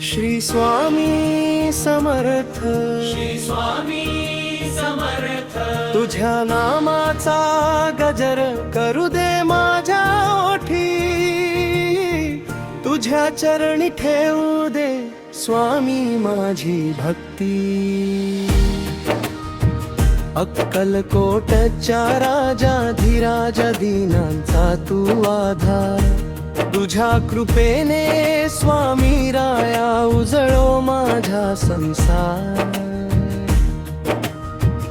श्री स्वामी समर्थ, श्री स्वामी समर्थ, तुझ्या नामाचा गजर करू दे माझ्या ओठी, तुझ्या चरणी ठेवू दे स्वामी माझी भक्ती. अक्कलकोटच्या राजा धीराज दीनांचा तू आधार, तुझ्या कृपेने स्वामी राया उजळो माझा संसार.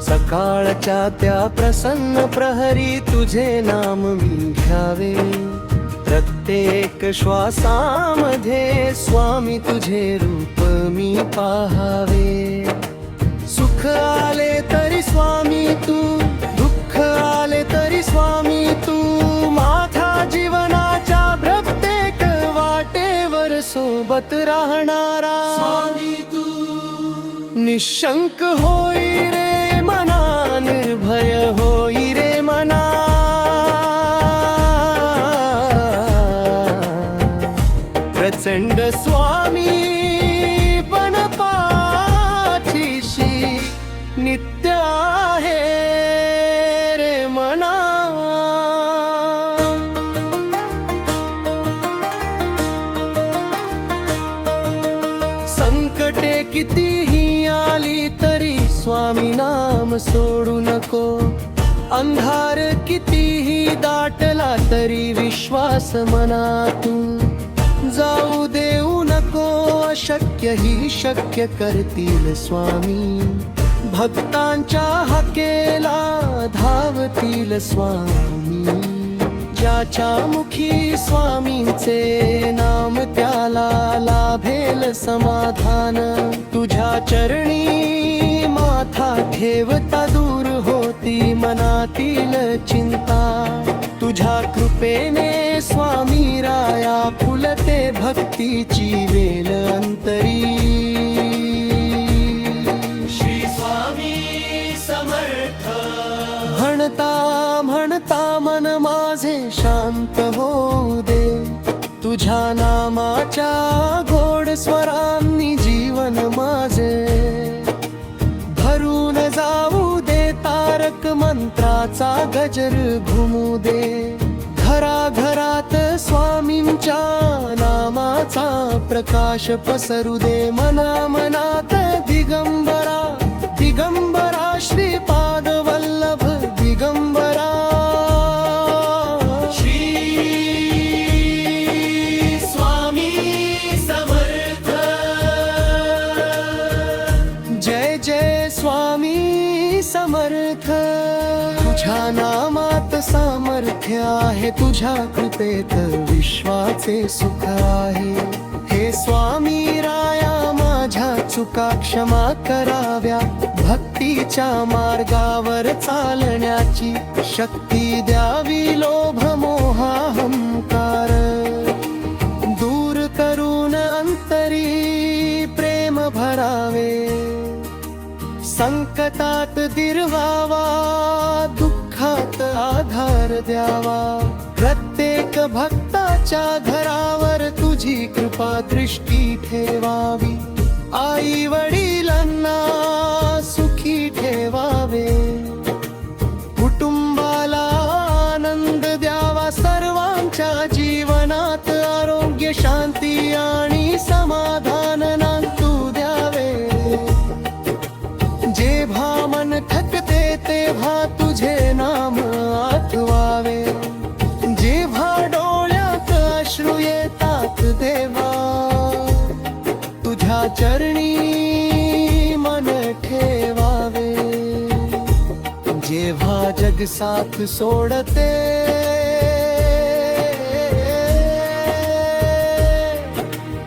सकाळच्या त्या प्रसन्न प्रहरी तुझे नाम मी घ्यावे, प्रत्येक श्वासामध्ये स्वामी तुझे रूप मी पाहावे. सुख आले तरी स्वामी तू, दुःख आले तरी स्वामी तू, माझ्या जीवनाच्या प्रत्येक वाटेवर सोबत राहणारा स्वामी तू. निशंक होई रे मना, निर्भय होई रे मना, प्रचंड स्वामी पण पाठीशी नित्य आहे रे मना. संकटे कितीही आली तरी स्वामी नाम सोडू नको, अंधार कितीही दाटला तरी विश्वास मनातून जाऊ देऊ नको. अशक्य ही शक्य करतील स्वामी, भक्तांच्या हाकेला धावतील स्वामी. ज्याच्या मुखी स्वामींचे नाम त्याला लाभेल समाधान. तुझ्या चरणी माथा ठेवता दूर होती मनातील चिंता. तुझ्या कृपेने स्वामी राया फुलते भक्तीची वेल अंतरी. श्री स्वामी समर्थ, म्हणता म्हणता मन माझे शांत होऊ दे, तुझ्या नामाच्या गोड स्वरांनी जीवन माझे भरून जाऊ दे. तारक मंत्राचा गजर घुमू दे, घराघरात स्वामींच्या नामाचा प्रकाश पसरू दे. मना मनात दिगंबरा दिगंबरा, श्रीपाद वल्लभ दिगंबरा. श्री स्वामी समर्थ, जय जय स्वामी समर्थ. तुझ्या नामात सामर्थ्य आहे, तुझ्या कृपेत विश्वाचे सुख आहे. हे स्वामी राया माझ्या चुका क्षमा कराव्या, भक्तीच्या मार्गावर चालण्याची शक्ती द्यावी. लोभ मोहाहंकार दूर करून अंतरी प्रेम भरावे. संकटात दिरवावा, दुःखात आधार द्यावा. प्रत्येक भक्ताच्या घरावर तुझी कृपा दृष्टी ठेवावी. आई वडिलांना सुखी ठेवावे, कुटुंबाला आनंद द्यावा. सर्वांच्या जीवनात आरोग्य शांती आणि समाधान नांदू द्यावे. जेव्हा मन थकते तेव्हा तुझे नाम आठवावे, जेव्हा डोळ्यात अश्रू येतात देवा तुझ्या चरणी मन ठेवावे. जेव्हा जग साथ सोडते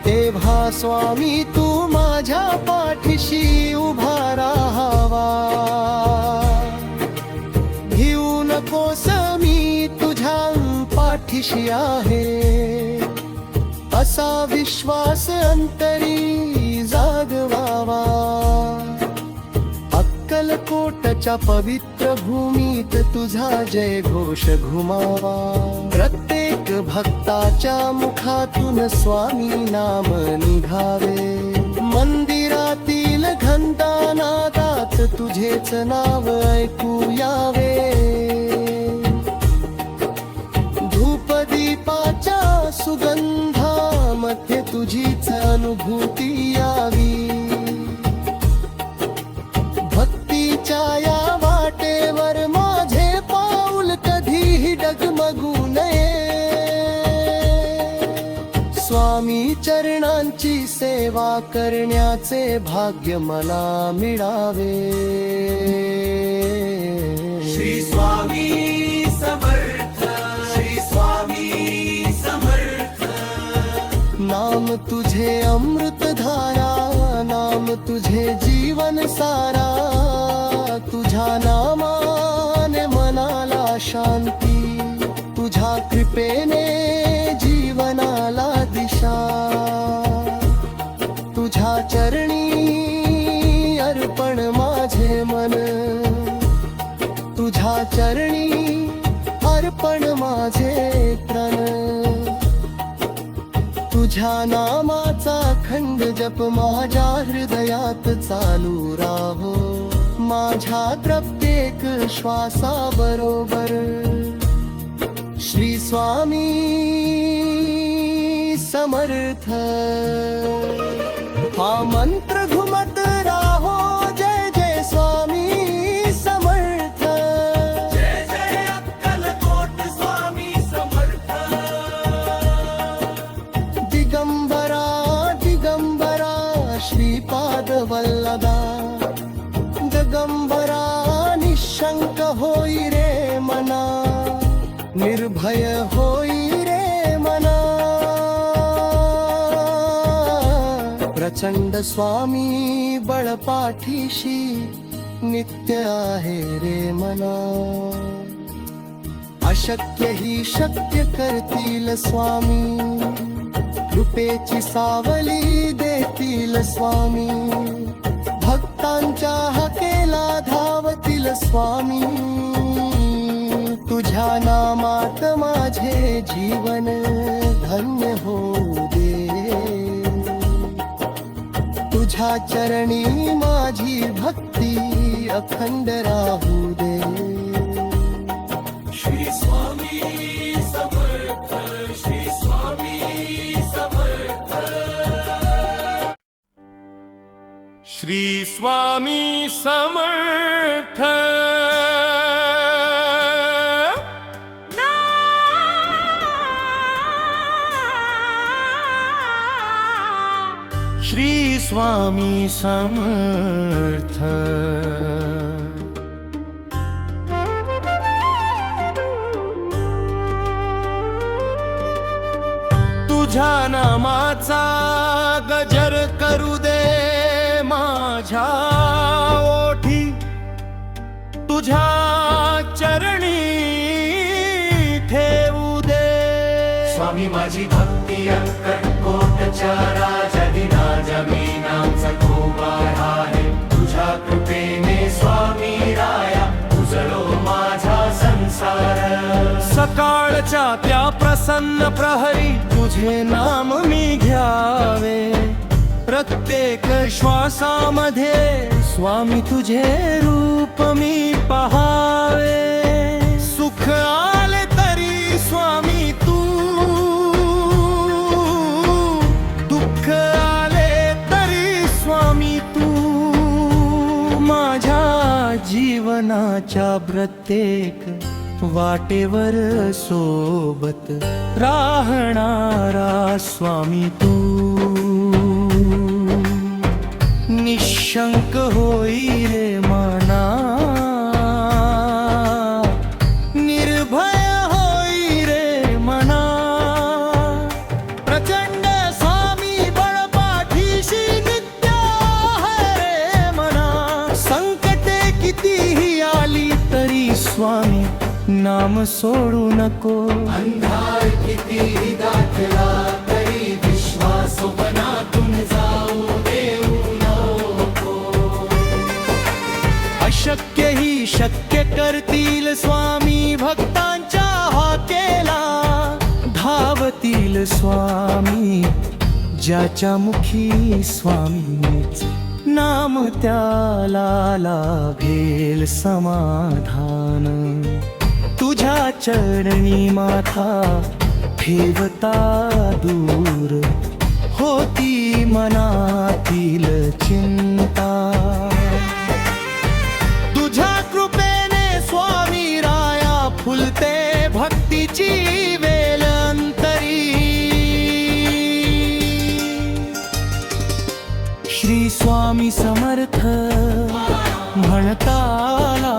तेव्हा स्वामी तू माझ्या पाठीशी उभा राहावा. घेऊ नकोस मी तुझ्या पाठीशी आहे, असा विश्वास अंतरी जागवावा. अक्कलकोट अक्कलकोटच्या पवित्र भूमीत तुझा जय घोष घुमावा. प्रत्येक भक्ताच्या मुखातून स्वामी नाम निघावे. मंदिरातील घंटानादात तुझेच नाव ऐकू यावे. धूपदीपाच्या सुगंधामध्ये तुझीच अनुभूती यावी. भक्तीच्या या वाटेवर माझे पाऊल कधीही डगमगू नये. स्वामी चरणांची सेवा करण्याचे भाग्य मला मिळावे. श्री स्वामी समर्थ, श्री स्वामी समर्थ. नाम तुझे अमृतधारा, नाम तुझे जीवन सारा. तुझ्या नामाने मनाला शांती, तुझ्या कृपेने जीवनाला दिशा. तुझ्या चरणी अर्पण माझे मन, तुझ्या चरणी अर्पण माझे प्राण. तुझ्या नामाचा खंड जप माझ्या हृदयात चालू राहो. माझ्या प्रत्येक श्वासाबरोबर श्री स्वामी समर्थ हा मंत्र घुमत राहो. जय जय स्वामी समर्थ. जय जय अक्कलकोट स्वामी समर्थ. दिगंबरा दिगंबरा श्रीपाद वल्लभा. दिगंबरा निशंक होई रे मना, निर्भय होई रे मना. प्रचंड स्वामी बळपाठीशी नित्य आहे रे मना. अशक्य ही शक्य करतील स्वामी, कृपेची सावली देतील स्वामी. भक्तांच्या हाकेला धावतील स्वामी. तुझ्या नामात माझे जीवन धन्य होऊ दे. तुझ्या चरणी माझी भक्ती अखंड राहू दे. श्री स्वामी समर्थ, श्री स्वामी समर्थ. श्री स्वामी समर्थ. श्री स्वामी समर्थ. तुझ्या नामाचा गजर करू दे माझ्या ओठी. तुझ्या चरणी ठेवू दे. स्वामी माझी भक्ती अक्कलकोटच्या राजाधिराजा मी नामचा कुमार आहे. तुझ्या कृपेने स्वामी राया उजळो माझा संसार. सकाळच्या त्या प्रसन्न प्रहरी तुझे नाम मी घ्यावे. प्रत्येक श्वासामध्ये स्वामी तुझे रूप मी पहावे. सुख आले तरी स्वामी तू, दुःख आले तरी स्वामी तू. माझ्या जीवनाच्या प्रत्येक वाटेवर सोबत राहणारा स्वामी तू. निशंक होई रे मना, निर्भय होई रे मना. प्रचंड स्वामी बळपाठीशी नित्य आहे रे मना. संकटे कितीही आली तरी स्वामी नाम सोडू नको. अंधार किती दाटला तरी विश्वास बनातून जाऊ देऊ नको. अशक्य ती शक्य करतील स्वामी भक्तांच्या हाकेला धावतील स्वामी ज्याच्या मुखी स्वामीच नाम त्याला लाभेल समाधान तुझ्या चरणी माथा ठेवता दूर होती मनातील चिंता तुझ्या कृपेने स्वामी राया फुलते भक्तीची वेल अंतरी श्री स्वामी समर्थ म्हणता आला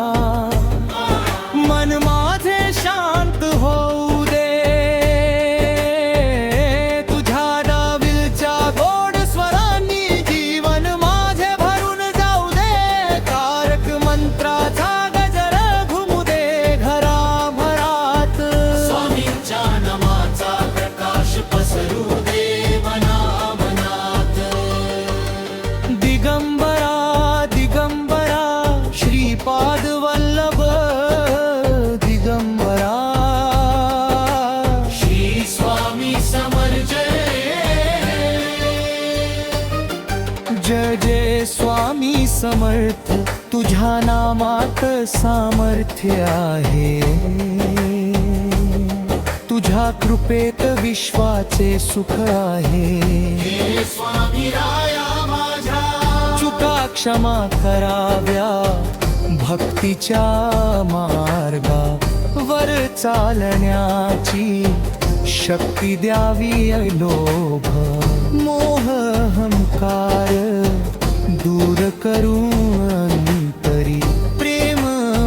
मन माझे शांत होऊ दे तुझ्या नाविलच्या गोड स्वरांनी जीवन माझे भरून जाऊ दे तारक मंत्राचा गजर घुमू दे घराभरात स्वामींच्या नामाचा प्रकाश पसरू दे मनामनात दिगंबरा दिगंबरा श्रीपाद वल्लभ दिगंबरा श्री स्वामी समर जय जय स्वामी समर्थ तुझ्या नामात सामर्थ्य आहे तुझ्या कृपेत विश्वाचे सुख आहे हे स्वामी राया माझ्या चुका क्षमा कराव्या भक्तीच्या मार्गा वर चालण्याची शक्ती द्यावी लोभ मोह अहंकार दूर करून अंतरी प्रेम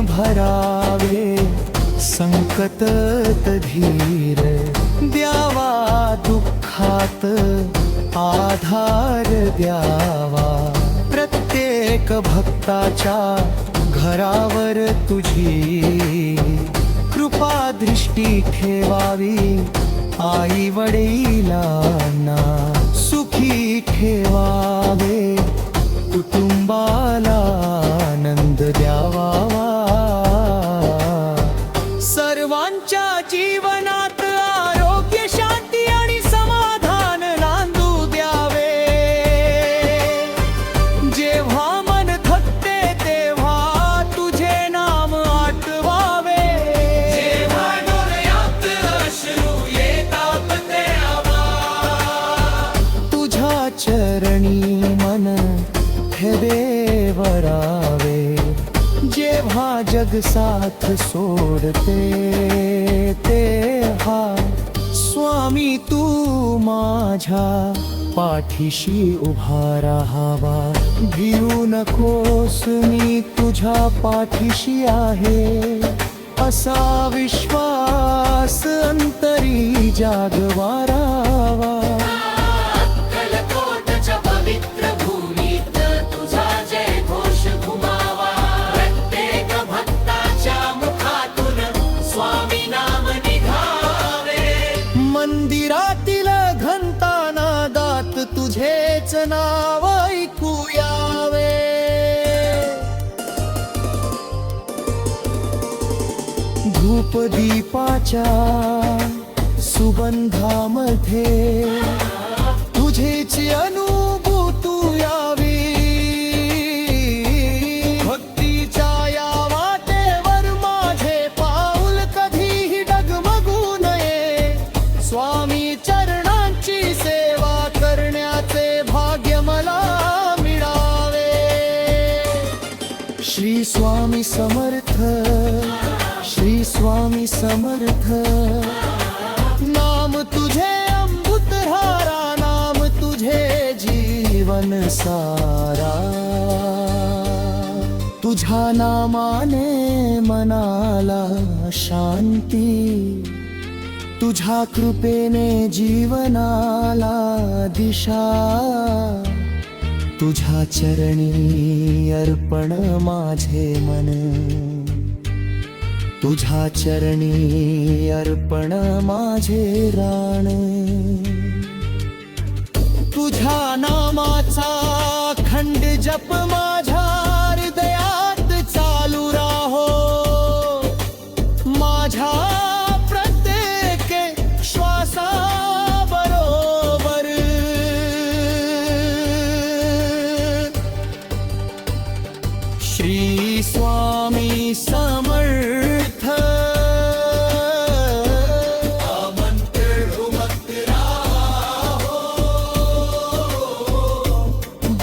भरावे संकट धीर द्यावा दुःखात आधार द्यावा प्रत्येक भक्ताच्या घरावर तुझी कृपा दृष्टी ठेवावी आई वडिलांना सुखी ठेवावे कुटुंबाला आनंद द्यावा सर्वांच्या जीवनात आरोग्य शांती आणि समाधान नांदू द्यावे जेव्हा मन थकते तेव्हा तुझे नाम आठवावे जेव्हा डोळ्यात अश्रू येतात तेव्हा तुझ्या चरणी मन ठेवे वरावे जेव्हा जग साथ सोडते तेव्हा स्वामी तू माझ्या पाठीशी उभा राहावा भिवू नकोस मी तुझ्या पाठीशी आहे असा विश्वास अंतरी जागवारावा अक्कलकोटच्या पवित्र भूमीत तुझा जय घोष घुमावा प्रत्येक भक्ताच्या मुखातून स्वामी नाम निघावे मंदिरातील घंटानादात तुझेच नाव ऐकू यावे धूप दीपाच्या सुगंधामध्ये तुझेची अनुभूती यावी भक्तीच्या या वाटेवर माझे पाऊल कधीही डगमगू नये स्वामी चरणांची सेवा करण्याचे भाग्य मला मिळावे श्री स्वामी समर्थ श्री स्वामी समर्थ नाम तुझे अमृतधारा नाम तुझे जीवन सारा तुझ्या नामाने मनाला शांती तुझ्या कृपेने जीवनाला दिशा तुझ्या चरणी अर्पण माझे मन तुझ्या चरणी अर्पण माझे राण तुझ्या नामाचा खंड जप माझ्या हृदयात चालू राहो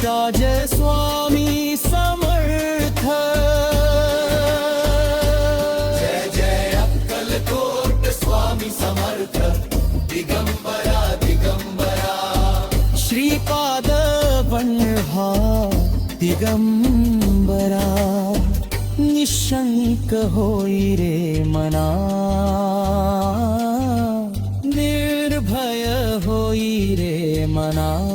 राज स्वामी समर्थ. जय जय अक्कलकोट स्वामी समर्थ दिगंबरा दिगंबरा. श्रीपाद वल्हा दिगंबरा. निशंक होई रे मना, निर्भय होई रे मना.